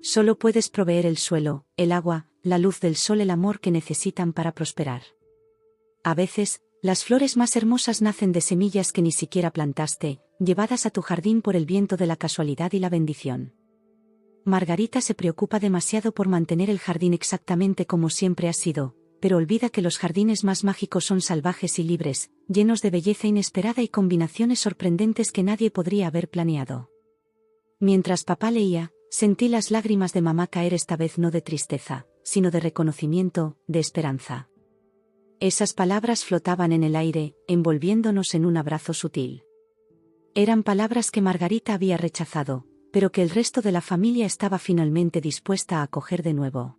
Solo puedes proveer el suelo, el agua, la luz del sol, el amor que necesitan para prosperar. A veces, las flores más hermosas nacen de semillas que ni siquiera plantaste, llevadas a tu jardín por el viento de la casualidad y la bendición. Margarita se preocupa demasiado por mantener el jardín exactamente como siempre ha sido, pero olvida que los jardines más mágicos son salvajes y libres, llenos de belleza inesperada y combinaciones sorprendentes que nadie podría haber planeado. Mientras papá leía, sentí las lágrimas de mamá caer, esta vez no de tristeza, sino de reconocimiento, de esperanza. Esas palabras flotaban en el aire, envolviéndonos en un abrazo sutil. Eran palabras que Margarita había rechazado, pero que el resto de la familia estaba finalmente dispuesta a acoger de nuevo.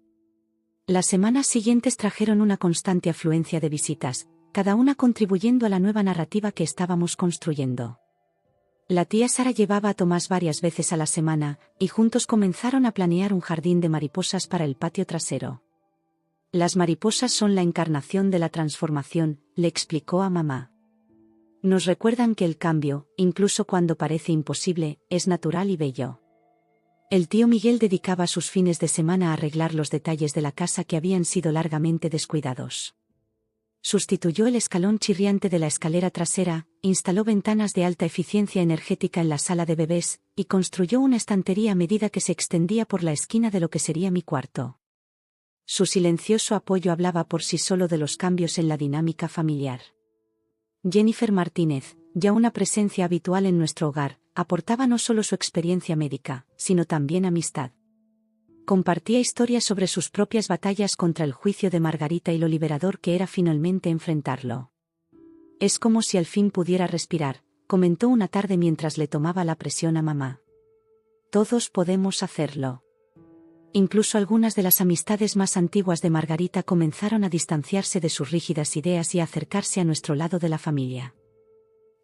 Las semanas siguientes trajeron una constante afluencia de visitas, cada una contribuyendo a la nueva narrativa que estábamos construyendo. La tía Sara llevaba a Tomás varias veces a la semana, y juntos comenzaron a planear un jardín de mariposas para el patio trasero. Las mariposas son la encarnación de la transformación, le explicó a mamá. Nos recuerdan que el cambio, incluso cuando parece imposible, es natural y bello. El tío Miguel dedicaba sus fines de semana a arreglar los detalles de la casa que habían sido largamente descuidados. Sustituyó el escalón chirriante de la escalera trasera, instaló ventanas de alta eficiencia energética en la sala de bebés, y construyó una estantería a medida que se extendía por la esquina de lo que sería mi cuarto. Su silencioso apoyo hablaba por sí solo de los cambios en la dinámica familiar. Jennifer Martínez, ya una presencia habitual en nuestro hogar, aportaba no solo su experiencia médica, sino también amistad. Compartía historias sobre sus propias batallas contra el juicio de Margarita y lo liberador que era finalmente enfrentarlo. Es como si al fin pudiera respirar, comentó una tarde mientras le tomaba la presión a mamá. Todos podemos hacerlo. Incluso algunas de las amistades más antiguas de Margarita comenzaron a distanciarse de sus rígidas ideas y a acercarse a nuestro lado de la familia.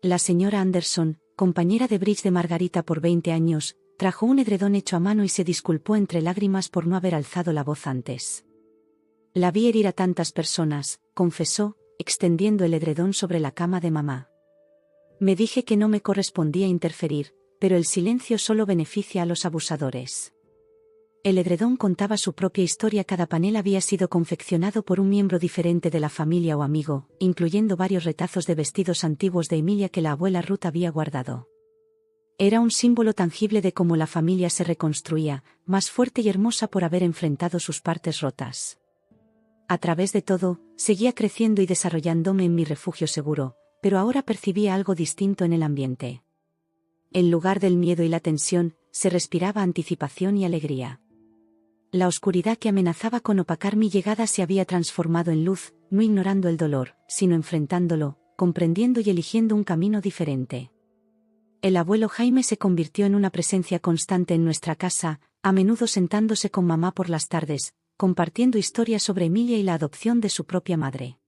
La señora Anderson, compañera de bridge de Margarita por 20 años, trajo un edredón hecho a mano y se disculpó entre lágrimas por no haber alzado la voz antes. La vi herir a tantas personas, confesó, extendiendo el edredón sobre la cama de mamá. Me dije que no me correspondía interferir, pero el silencio solo beneficia a los abusadores. El edredón contaba su propia historia, cada panel había sido confeccionado por un miembro diferente de la familia o amigo, incluyendo varios retazos de vestidos antiguos de Emilia que la abuela Ruth había guardado. Era un símbolo tangible de cómo la familia se reconstruía, más fuerte y hermosa por haber enfrentado sus partes rotas. A través de todo, seguía creciendo y desarrollándome en mi refugio seguro, pero ahora percibía algo distinto en el ambiente. En lugar del miedo y la tensión, se respiraba anticipación y alegría. La oscuridad que amenazaba con opacar mi llegada se había transformado en luz, no ignorando el dolor, sino enfrentándolo, comprendiendo y eligiendo un camino diferente. El abuelo Jaime se convirtió en una presencia constante en nuestra casa, a menudo sentándose con mamá por las tardes, compartiendo historias sobre Emilia y la adopción de su propia madre.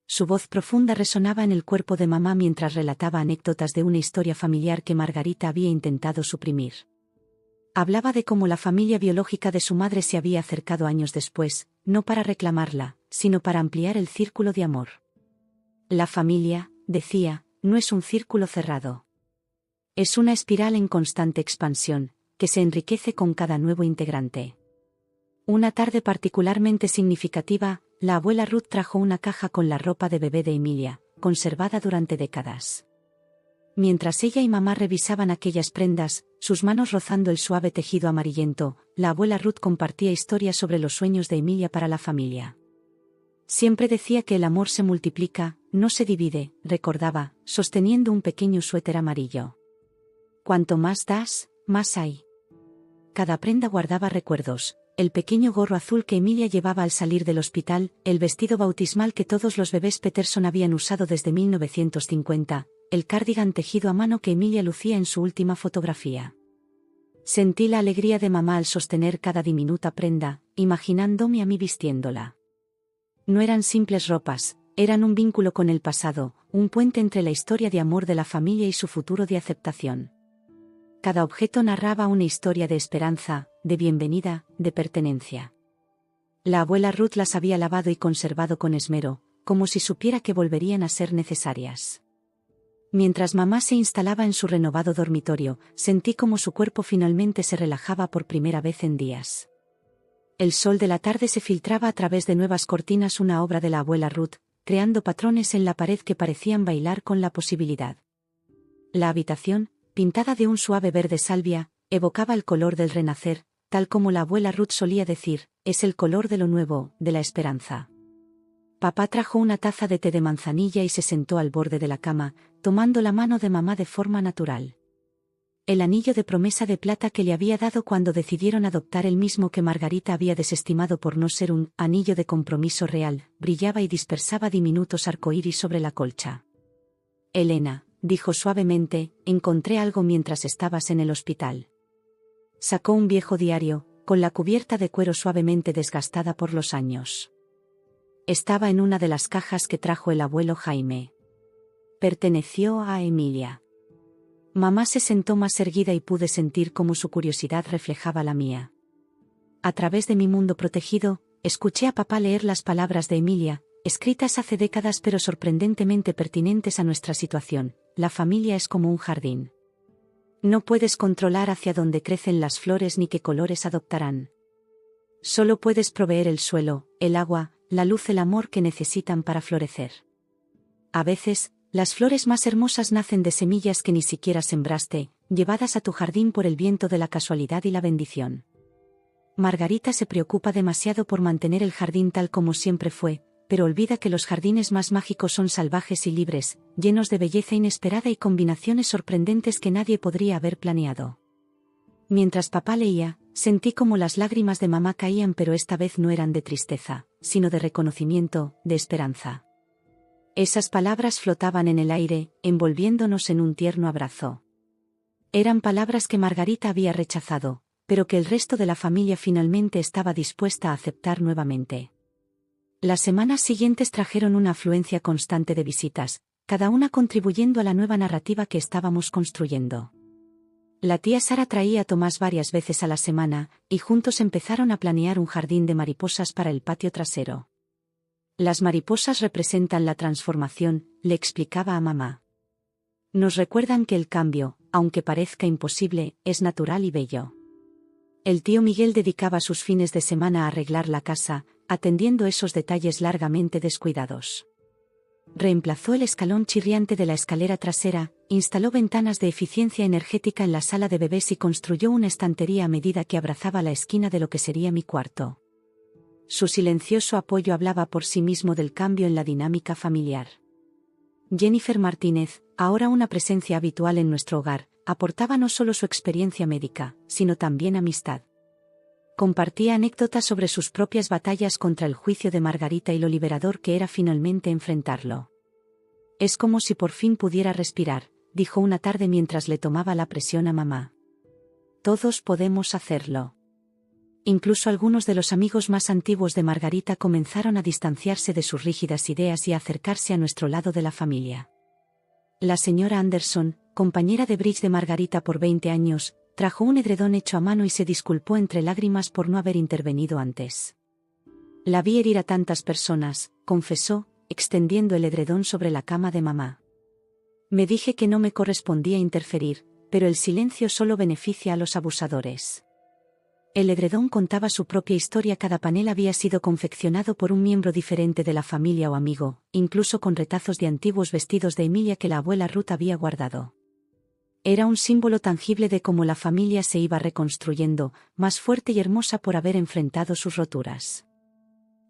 Su voz profunda resonaba en el cuerpo de mamá mientras relataba anécdotas de una historia familiar que Margarita había intentado suprimir. Hablaba de cómo la familia biológica de su madre se había acercado años después, no para reclamarla, sino para ampliar el círculo de amor. La familia, decía, no es un círculo cerrado. Es una espiral en constante expansión, que se enriquece con cada nuevo integrante. Una tarde particularmente significativa, la abuela Ruth trajo una caja con la ropa de bebé de Emilia, conservada durante décadas. Mientras ella y mamá revisaban aquellas prendas, sus manos rozando el suave tejido amarillento, la abuela Ruth compartía historias sobre los sueños de Emilia para la familia. Siempre decía que el amor se multiplica, no se divide, recordaba, sosteniendo un pequeño suéter amarillo. Cuanto más das, más hay. Cada prenda guardaba recuerdos: el pequeño gorro azul que Emilia llevaba al salir del hospital, el vestido bautismal que todos los bebés Peterson habían usado desde 1950, el cardigan tejido a mano que Emilia lucía en su última fotografía. Sentí la alegría de mamá al sostener cada diminuta prenda, imaginándome a mí vistiéndola. No eran simples ropas, eran un vínculo con el pasado, un puente entre la historia de amor de la familia y su futuro de aceptación. Cada objeto narraba una historia de esperanza, de bienvenida, de pertenencia. La abuela Ruth las había lavado y conservado con esmero, como si supiera que volverían a ser necesarias. Mientras mamá se instalaba en su renovado dormitorio, sentí como su cuerpo finalmente se relajaba por primera vez en días. El sol de la tarde se filtraba a través de nuevas cortinas, una obra de la abuela Ruth, creando patrones en la pared que parecían bailar con la posibilidad. La habitación, pintada de un suave verde salvia, evocaba el color del renacer, tal como la abuela Ruth solía decir, es el color de lo nuevo, de la esperanza. Papá trajo una taza de té de manzanilla y se sentó al borde de la cama, tomando la mano de mamá de forma natural. El anillo de promesa de plata que le había dado cuando decidieron adoptar, el mismo que Margarita había desestimado por no ser un anillo de compromiso real, brillaba y dispersaba diminutos arcoíris sobre la colcha. Elena, dijo suavemente, encontré algo mientras estabas en el hospital. Sacó un viejo diario, con la cubierta de cuero suavemente desgastada por los años. Estaba en una de las cajas que trajo el abuelo Jaime. Perteneció a Emilia. Mamá se sentó más erguida y pude sentir cómo su curiosidad reflejaba la mía. A través de mi mundo protegido, escuché a papá leer las palabras de Emilia, escritas hace décadas pero sorprendentemente pertinentes a nuestra situación: la familia es como un jardín. No puedes controlar hacia dónde crecen las flores ni qué colores adoptarán. Solo puedes proveer el suelo, el agua, la luz, el amor que necesitan para florecer. A veces, las flores más hermosas nacen de semillas que ni siquiera sembraste, llevadas a tu jardín por el viento de la casualidad y la bendición. Margarita se preocupa demasiado por mantener el jardín tal como siempre fue, pero olvida que los jardines más mágicos son salvajes y libres, llenos de belleza inesperada y combinaciones sorprendentes que nadie podría haber planeado. Mientras papá leía, sentí como las lágrimas de mamá caían, pero esta vez no eran de tristeza, sino de reconocimiento, de esperanza. Esas palabras flotaban en el aire, envolviéndonos en un tierno abrazo. Eran palabras que Margarita había rechazado, pero que el resto de la familia finalmente estaba dispuesta a aceptar nuevamente. Las semanas siguientes trajeron una afluencia constante de visitas, cada una contribuyendo a la nueva narrativa que estábamos construyendo. La tía Sara traía a Tomás varias veces a la semana, y juntos empezaron a planear un jardín de mariposas para el patio trasero. Las mariposas representan la transformación, le explicaba a mamá. Nos recuerdan que el cambio, aunque parezca imposible, es natural y bello. El tío Miguel dedicaba sus fines de semana a arreglar la casa, atendiendo esos detalles largamente descuidados. Reemplazó el escalón chirriante de la escalera trasera, instaló ventanas de eficiencia energética en la sala de bebés y construyó una estantería a medida que abrazaba la esquina de lo que sería mi cuarto. Su silencioso apoyo hablaba por sí mismo del cambio en la dinámica familiar. Jennifer Martínez, ahora una presencia habitual en nuestro hogar, aportaba no solo su experiencia médica, sino también amistad. Compartía anécdotas sobre sus propias batallas contra el juicio de Margarita y lo liberador que era finalmente enfrentarlo. Es como si por fin pudiera respirar, dijo una tarde mientras le tomaba la presión a mamá. Todos podemos hacerlo. Incluso algunos de los amigos más antiguos de Margarita comenzaron a distanciarse de sus rígidas ideas y a acercarse a nuestro lado de la familia. La señora Anderson, compañera de bridge de Margarita por 20 años, trajo un edredón hecho a mano y se disculpó entre lágrimas por no haber intervenido antes. La vi herir a tantas personas, confesó, extendiendo el edredón sobre la cama de mamá. Me dije que no me correspondía interferir, pero el silencio solo beneficia a los abusadores. El edredón contaba su propia historia, cada panel había sido confeccionado por un miembro diferente de la familia o amigo, incluso con retazos de antiguos vestidos de Emilia que la abuela Ruth había guardado. Era un símbolo tangible de cómo la familia se iba reconstruyendo, más fuerte y hermosa por haber enfrentado sus roturas.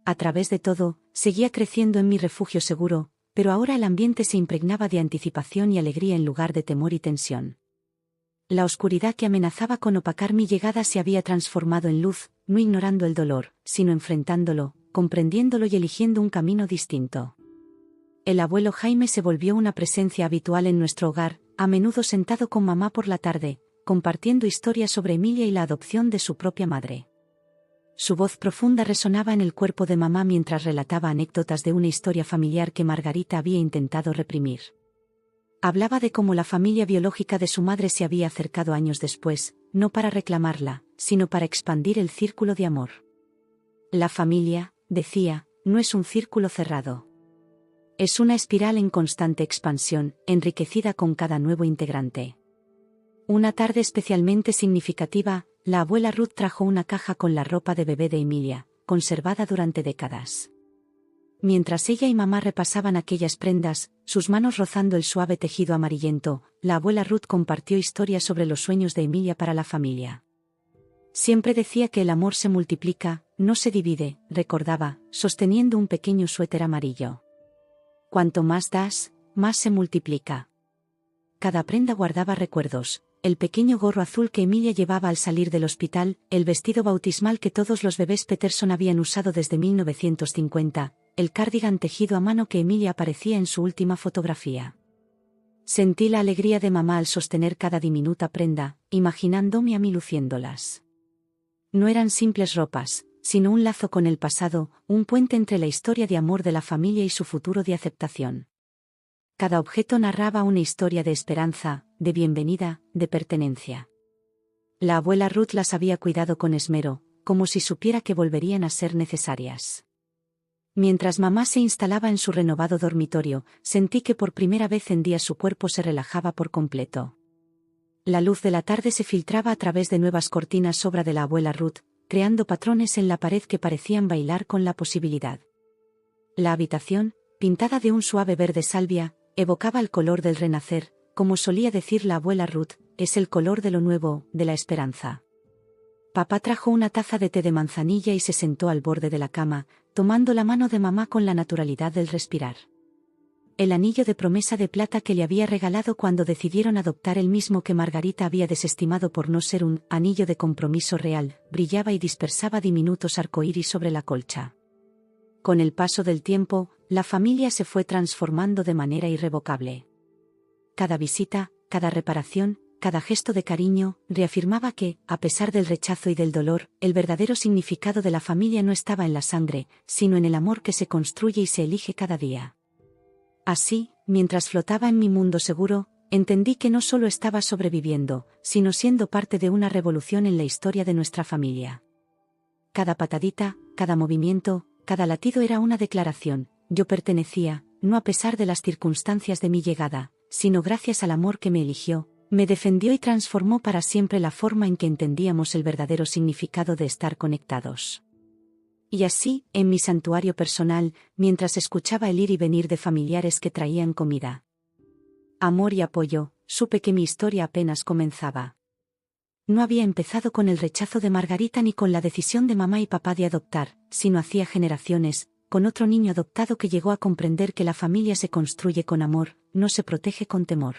A través de todo, seguía creciendo en mi refugio seguro, pero ahora el ambiente se impregnaba de anticipación y alegría en lugar de temor y tensión. La oscuridad que amenazaba con opacar mi llegada se había transformado en luz, no ignorando el dolor, sino enfrentándolo, comprendiéndolo y eligiendo un camino distinto. El abuelo Jaime se volvió una presencia habitual en nuestro hogar, a menudo sentado con mamá por la tarde, compartiendo historias sobre Emilia y la adopción de su propia madre. Su voz profunda resonaba en el cuerpo de mamá mientras relataba anécdotas de una historia familiar que Margarita había intentado reprimir. Hablaba de cómo la familia biológica de su madre se había acercado años después, no para reclamarla, sino para expandir el círculo de amor. La familia, decía, no es un círculo cerrado. Es una espiral en constante expansión, enriquecida con cada nuevo integrante. Una tarde especialmente significativa, la abuela Ruth trajo una caja con la ropa de bebé de Emilia, conservada durante décadas. Mientras ella y mamá repasaban aquellas prendas, sus manos rozando el suave tejido amarillento, la abuela Ruth compartió historias sobre los sueños de Emilia para la familia. Siempre decía que el amor se multiplica, no se divide, recordaba, sosteniendo un pequeño suéter amarillo. Cuanto más das, más se multiplica. Cada prenda guardaba recuerdos. El pequeño gorro azul que Emilia llevaba al salir del hospital, el vestido bautismal que todos los bebés Peterson habían usado desde 1950, el cardigan tejido a mano que Emilia aparecía en su última fotografía. Sentí la alegría de mamá al sostener cada diminuta prenda, imaginándome a mí luciéndolas. No eran simples ropas, sino un lazo con el pasado, un puente entre la historia de amor de la familia y su futuro de aceptación. Cada objeto narraba una historia de esperanza, de bienvenida, de pertenencia. La abuela Ruth las había cuidado con esmero, como si supiera que volverían a ser necesarias. Mientras mamá se instalaba en su renovado dormitorio, sentí que por primera vez en días su cuerpo se relajaba por completo. La luz de la tarde se filtraba a través de nuevas cortinas obra de la abuela Ruth, creando patrones en la pared que parecían bailar con la posibilidad. La habitación, pintada de un suave verde salvia, evocaba el color del renacer, como solía decir la abuela Ruth, es el color de lo nuevo, de la esperanza. Papá trajo una taza de té de manzanilla y se sentó al borde de la cama, tomando la mano de mamá con la naturalidad del respirar. El anillo de promesa de plata que le había regalado cuando decidieron adoptar el mismo que Margarita había desestimado por no ser un anillo de compromiso real, brillaba y dispersaba diminutos arcoíris sobre la colcha. Con el paso del tiempo, la familia se fue transformando de manera irrevocable. Cada visita, cada reparación, cada gesto de cariño, reafirmaba que, a pesar del rechazo y del dolor, el verdadero significado de la familia no estaba en la sangre, sino en el amor que se construye y se elige cada día. Así, mientras flotaba en mi mundo seguro, entendí que no solo estaba sobreviviendo, sino siendo parte de una revolución en la historia de nuestra familia. Cada patadita, cada movimiento, cada latido era una declaración: yo pertenecía, no a pesar de las circunstancias de mi llegada, sino gracias al amor que me eligió, me defendió y transformó para siempre la forma en que entendíamos el verdadero significado de estar conectados. Y así, en mi santuario personal, mientras escuchaba el ir y venir de familiares que traían comida, amor y apoyo, supe que mi historia apenas comenzaba. No había empezado con el rechazo de Margarita ni con la decisión de mamá y papá de adoptar, sino hacía generaciones, con otro niño adoptado que llegó a comprender que la familia se construye con amor, no se protege con temor.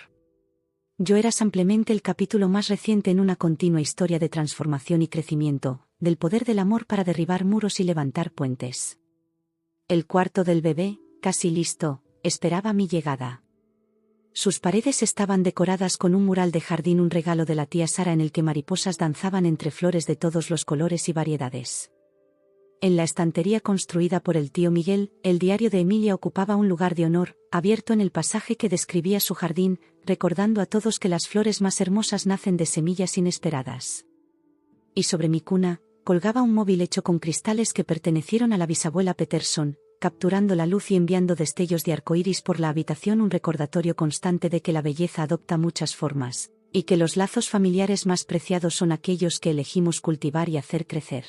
Yo era simplemente el capítulo más reciente en una continua historia de transformación y crecimiento, del poder del amor para derribar muros y levantar puentes. El cuarto del bebé, casi listo, esperaba mi llegada. Sus paredes estaban decoradas con un mural de jardín, un regalo de la tía Sara en el que mariposas danzaban entre flores de todos los colores y variedades. En la estantería construida por el tío Miguel, el diario de Emilia ocupaba un lugar de honor, abierto en el pasaje que describía su jardín, recordando a todos que las flores más hermosas nacen de semillas inesperadas. Y sobre mi cuna, colgaba un móvil hecho con cristales que pertenecieron a la bisabuela Peterson, capturando la luz y enviando destellos de arcoíris por la habitación, un recordatorio constante de que la belleza adopta muchas formas, y que los lazos familiares más preciados son aquellos que elegimos cultivar y hacer crecer.